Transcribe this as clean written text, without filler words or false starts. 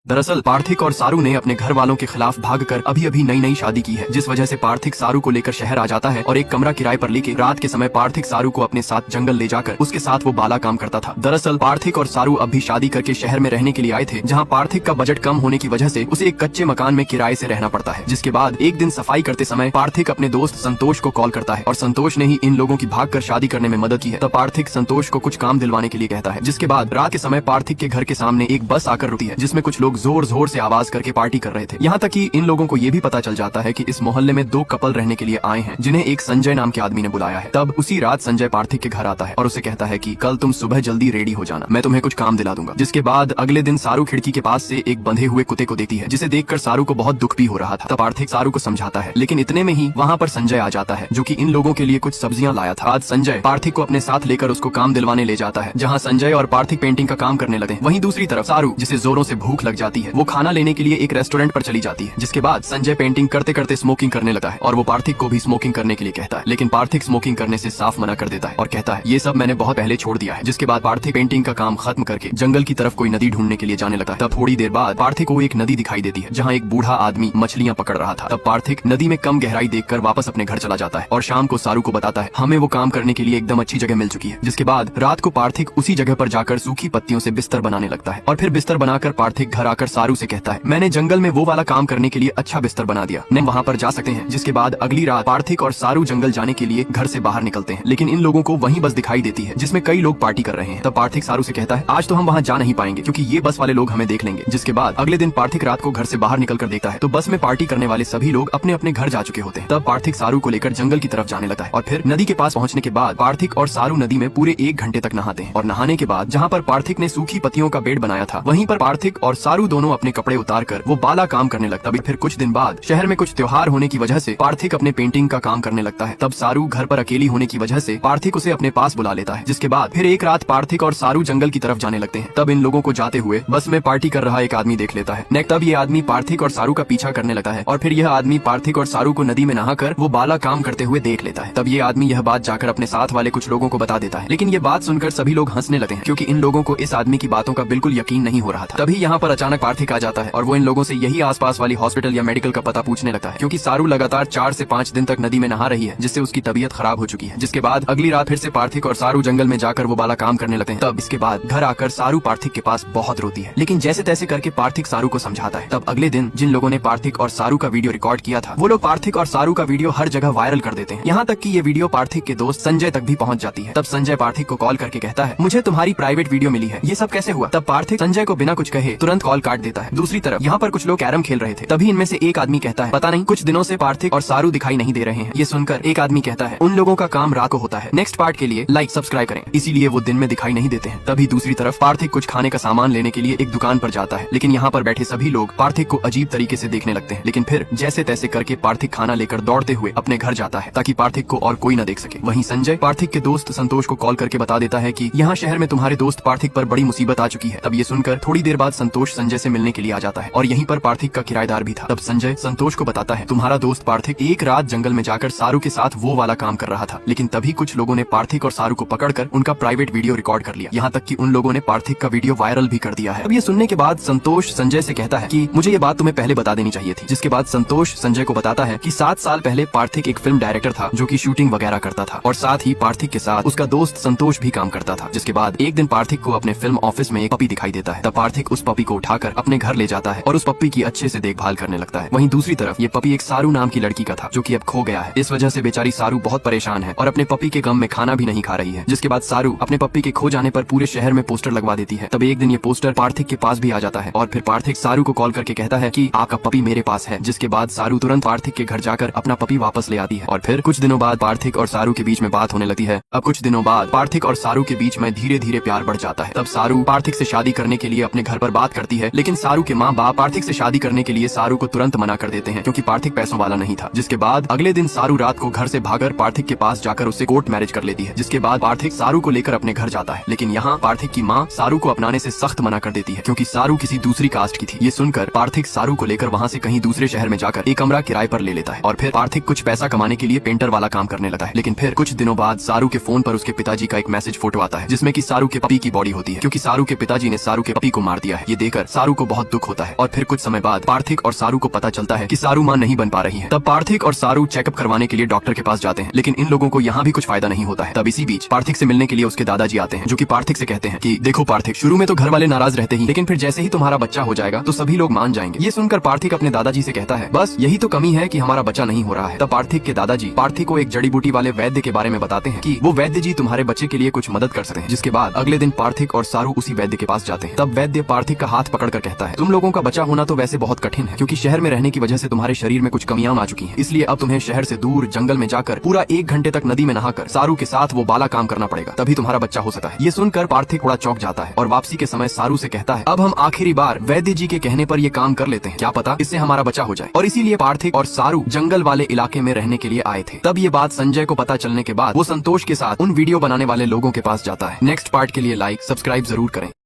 दरअसल पार्थिक और सारू ने अपने घर वालों के खिलाफ भागकर अभी अभी नई नई शादी की है, जिस वजह से पार्थिक सारू को लेकर शहर आ जाता है और एक कमरा किराए पर लेके रात के समय पार्थिक सारू को अपने साथ जंगल ले जाकर उसके साथ वो बाला काम करता था। दरअसल पार्थिक और सारू अब भी शादी करके शहर में रहने के लिए आए थे, जहाँ पार्थिक का बजट कम होने की वजह से उसे एक कच्चे मकान में किराए से रहना पड़ता है। जिसके बाद एक दिन सफाई करते समय पार्थिक अपने दोस्त संतोष को कॉल करता है और संतोष ने ही इन लोगों की भागकर शादी करने में मदद की है। तब पार्थिक संतोष को कुछ काम दिलवाने के लिए कहता है। जिसके बाद रात के समय पार्थिक के घर के सामने एक बस आकर रुकती है, जिसमें कुछ लोग जोर जोर से आवाज करके पार्टी कर रहे थे। यहाँ तक कि इन लोगों को ये भी पता चल जाता है कि इस मोहल्ले में दो कपल रहने के लिए आए हैं, जिन्हें एक संजय नाम के आदमी ने बुलाया है। तब उसी रात संजय पार्थिक के घर आता है और उसे कहता है कि कल तुम सुबह जल्दी रेडी हो जाना, मैं तुम्हें कुछ काम दिला दूंगा। जिसके बाद अगले दिन सारू खिड़की के पास से एक बंधे हुए कुत्ते को देखती है, जिसे देखकर सारू को बहुत दुख भी हो रहा था। तब पार्थिक सारू को समझाता है, लेकिन इतने में ही वहाँ पर संजय आ जाता है, जो कि इन लोगों के लिए कुछ सब्जियां लाया था। आज संजय पार्थिक को अपने साथ लेकर उसको काम दिलवाने ले जाता है, जहाँ संजय और पार्थिक पेंटिंग का काम करने लगते हैं। वहीं दूसरी तरफ सारू, जिसे जोरों से भूख लग जाती है, वो खाना लेने के लिए एक रेस्टोरेंट पर चली जाती है। जिसके बाद संजय पेंटिंग करते करते स्मोकिंग करने लगता है और वो पार्थिक को भी स्मोकिंग करने के लिए कहता है, लेकिन पार्थिक स्मोकिंग करने से साफ मना कर देता है और कहता है ये सब मैंने बहुत पहले छोड़ दिया है। जिसके बाद पार्थिक पेंटिंग का काम खत्म करके जंगल की तरफ कोई नदी ढूंढने के लिए जाने लगता है। तब थोड़ी देर बाद पार्थिक को एक नदी दिखाई देती है, जहाँ एक बूढ़ा आदमी मछलियाँ पकड़ रहा था। तब पार्थिक नदी में कम गहराई देखकर वापस अपने घर चला जाता है और शाम को सारू को बताता है हमें वो काम करने के लिए एकदम अच्छी जगह मिल चुकी है। जिसके बाद रात को पार्थिक उसी जगह पर जाकर सूखी पत्तियों से बिस्तर बनाने लगता है और फिर बिस्तर बनाकर पार्थिक घर आकर सारू से कहता है मैंने जंगल में वो वाला काम करने के लिए अच्छा बिस्तर बना दिया, नहीं वहाँ पर जा सकते हैं। जिसके बाद अगली रात पार्थिक और सारू जंगल जाने के लिए घर से बाहर निकलते हैं, लेकिन इन लोगों को वहीं बस दिखाई देती है, जिसमें कई लोग पार्टी कर रहे हैं। तब पार्थिक सारू से कहता है आज तो हम वहाँ जा नहीं पाएंगे, क्योंकि ये बस वाले लोग हमें देख लेंगे। जिसके बाद अगले दिन पार्थिक रात को घर से बाहर निकल कर देखता है तो बस में पार्टी करने वाले सभी लोग अपने अपने घर जा चुके होते हैं। तब पार्थिक सारू को लेकर जंगल की तरफ जाने लगता है और फिर नदी के पास पहुँचने के बाद पार्थिक और सारू नदी में पूरे 1 घंटे तक नहाते हैं और नहाने के बाद जहाँ पर पार्थिक ने सूखी पत्तियों का बेड बनाया था, वहीं पर पार्थिक और सारू दोनों अपने कपड़े उतार कर वो बाला काम करने लगता। फिर कुछ दिन बाद शहर में कुछ त्योहार होने की वजह से पार्थिक अपने पेंटिंग का काम करने लगता है। तब सारू घर पर अकेली होने की वजह से पार्थिक उसे अपने पास बुला लेता है। जिसके बाद फिर एक रात पार्थिक और सारू जंगल की तरफ जाने लगते हैं। तब इन लोगों को जाते हुए बस में पार्टी कर रहा एक आदमी देख लेता है। तब ये आदमी पार्थिक और सारू का पीछा करने लगता है और फिर यह आदमी पार्थिक और सारू को नदी में नहाकर वो बाला काम करते हुए देख लेता है। तब ये आदमी यह बात जाकर अपने साथ वाले कुछ लोगों को बता देता है, लेकिन ये बात सुनकर सभी लोग हंसने लगते हैं, क्योंकि इन लोगों को इस आदमी की बातों का बिल्कुल यकीन नहीं हो रहा था। तभी यहाँ पर अचानक पार्थिक आ जाता है और वो इन लोगों से यही आसपास वाली हॉस्पिटल या मेडिकल का पता पूछने लगता है, क्योंकि सारू लगातार 4 से 5 दिन तक नदी में नहा रही है, जिससे उसकी तबीयत खराब हो चुकी है। जिसके बाद अगली रात फिर से पार्थिक और सारू जंगल में जाकर वो बाला काम करने लगते हैं। तब इसके बाद घर आकर सारू पार्थिक के पास बहुत रोती है, लेकिन जैसे तैसे करके पार्थिक सारू को समझाता है। तब अगले दिन जिन लोगों ने पार्थिक और सारू का वीडियो रिकॉर्ड किया था, वो लोग पार्थिक और सारू का वीडियो हर जगह वायरल कर देते हैं, यहाँ तक कि ये वीडियो पार्थिक के दोस्त संजय तक भी पहुँच जाती है। तब संजय पार्थिक को कॉल करके कहता है मुझे तुम्हारी प्राइवेट वीडियो मिली है, ये सब कैसे हुआ? तब पार्थिक संजय को बिना कुछ कहे तुरंत कॉल काट देता है। दूसरी तरफ यहाँ पर कुछ लोग कैरम खेल रहे थे, तभी इनमें से एक आदमी कहता है पता नहीं कुछ दिनों से पार्थिक और सारू दिखाई नहीं दे रहे हैं। ये सुनकर एक आदमी कहता है उन लोगों का काम रात को होता है, नेक्स्ट पार्ट के लिए लाइक सब्सक्राइब करें, इसीलिए वो दिन में दिखाई नहीं देते हैं। तभी दूसरी तरफ पार्थिक कुछ खाने का सामान लेने के लिए एक दुकान पर जाता है, लेकिन यहाँ पर बैठे सभी लोग पार्थिक को अजीब तरीके से देखने लगते हैं। लेकिन फिर जैसे तैसे करके पार्थिक खाना लेकर दौड़ते हुए अपने घर जाता है, ताकि पार्थिक को और कोई न देख सके। वहीं संजय पार्थिक के दोस्त संतोष को कॉल करके बता देता है कि यहाँ शहर में तुम्हारे दोस्त पार्थिक पर बड़ी मुसीबत आ चुकी है। तब ये सुनकर थोड़ी देर बाद संतोष संजय से मिलने के लिए आ जाता है और यहीं पर पार्थिक का किराएदार भी था। तब संजय संतोष को बताता है तुम्हारा दोस्त पार्थिक एक रात जंगल में जाकर सारू के साथ वो वाला काम कर रहा था, लेकिन तभी कुछ लोगों ने पार्थिक और सारू को पकड़कर उनका प्राइवेट वीडियो रिकॉर्ड कर लिया, यहाँ तक कि उन लोगों ने पार्थिक का वीडियो वायरल भी कर दिया है। अब ये सुनने के बाद संतोष संजय से कहता है कि मुझे ये बात तुम्हें पहले बता देनी चाहिए थी। जिसके बाद संतोष संजय को बताता है कि 7 साल पहले पार्थिक एक फिल्म डायरेक्टर था, जो कि शूटिंग वगैरह करता था और साथ ही पार्थिक के साथ उसका दोस्त संतोष भी काम करता था। जिसके बाद एक दिन पार्थिक को अपने फिल्म ऑफिस में एक पपी दिखाई देता है। तब पार्थिक उस पपी को उठाकर अपने घर ले जाता है और उस पपी की अच्छे से देखभाल करने लगता है। वहीं दूसरी तरफ ये पपी एक सारू नाम की लड़की का था, जो कि अब खो गया है। इस वजह से बेचारी सारू बहुत परेशान है और अपने पपी के गम में खाना भी नहीं खा रही है। जिसके बाद सारू अपने पपी के खो जाने पर पूरे शहर में पोस्टर लगवा देती है। तब एक दिन ये पोस्टर पार्थिक के पास भी आ जाता है और फिर पार्थिक सारू को कॉल करके कहता है कि आपका पपी मेरे पास है। जिसके बाद सारू तुरंत पार्थिक के घर जाकर अपना पपी वापस ले आती है और फिर कुछ दिनों बाद पार्थिक और सारू के बीच में बात होने लगती है। अब कुछ दिनों बाद पार्थिक और सारू के बीच में धीरे धीरे प्यार बढ़ जाता है। तब सारू पार्थिक से शादी करने के लिए अपने घर पर बात करती है, लेकिन सारू के माँ बाप पार्थिक से शादी करने के लिए सारू को तुरंत मना कर देते हैं, क्योंकि पार्थिक पैसों वाला नहीं था। जिसके बाद अगले दिन सारू रात को घर से भागकर पार्थिक के पास जाकर उससे कोर्ट मैरिज कर लेती है। जिसके बाद पार्थिक सारू को लेकर अपने घर जाता है, लेकिन यहाँ पार्थिक की माँ सारू को अपनाने से सख्त मना कर देती है, क्योंकि सारू किसी दूसरी कास्ट की थी। ये सुनकर पार्थिक सारू को लेकर वहाँ से कहीं दूसरे शहर में जाकर एक कमरा किराए पर ले लेता है और फिर पार्थिक कुछ पैसा कमाने के लिए पेंटर वाला काम करने लगता है। लेकिन फिर कुछ दिनों बाद सारू के फोन पर उसके पिताजी का एक मैसेज फोटो आता है, जिसमें कि सारू के पपी की बॉडी होती है, क्योंकि सारू के पिताजी ने सारू के पपी को मार दिया है। ये देखकर सारू को बहुत दुख होता है और फिर कुछ समय बाद पार्थिक और सारू को पता चलता है कि सारू मां नहीं बन पा रही है। तब पार्थिक और सारू चेकअप करवाने के लिए डॉक्टर के पास जाते हैं, लेकिन इन लोगों को यहाँ भी कुछ फायदा नहीं होता है। तब इसी बीच पार्थिक से मिलने के लिए उसके दादाजी आते हैं, जो कि पार्थिक से कहते हैं कि देखो पार्थिक, शुरू में तो घर वाले नाराज रहते ही, लेकिन फिर जैसे ही तुम्हारा बच्चा हो जाएगा तो सभी लोग मान जाएंगे। ये सुनकर पार्थिक अपने दादाजी से कहता है, बस यही तो कमी है कि हमारा बच्चा नहीं हो रहा है। तब पार्थिक के दादाजी पार्थिक को एक जड़ी बूटी वाले वैद्य के बारे में बताते हैं कि वो वैद्य जी तुम्हारे बच्चे के लिए कुछ मदद कर सकते हैं। जिसके बाद अगले दिन पार्थिक और सारू उसी वैद्य के पास जाते हैं। तब वैद्य पार्थिक का हाथ पकड़कर कहता है, तुम लोगों का बच्चा होना तो वैसे बहुत कठिन है, क्योंकि शहर में रहने की वजह से तुम्हारे शरीर में कुछ कमियां आ चुकी हैं। इसलिए अब तुम्हें शहर से दूर जंगल में जाकर पूरा 1 घंटे तक नदी में नहाकर सारू के साथ वो बाला काम करना पड़ेगा, तभी तुम्हारा बच्चा हो सकता है। ये सुनकर पार्थिक थोड़ा चौंक जाता है और वापसी के समय सारू से कहता है, अब हम आखिरी बार वैद्य जी के कहने पर ये काम कर लेते हैं, क्या पता इससे हमारा बच्चा हो जाए। और इसीलिए पार्थिक और सारू जंगल वाले इलाके में रहने के लिए आए थे। तब ये बात संजय को पता चलने के बाद वो संतोष के साथ उन वीडियो बनाने वाले लोगों के पास जाता है। नेक्स्ट पार्ट के लिए लाइक सब्सक्राइब जरूर करें।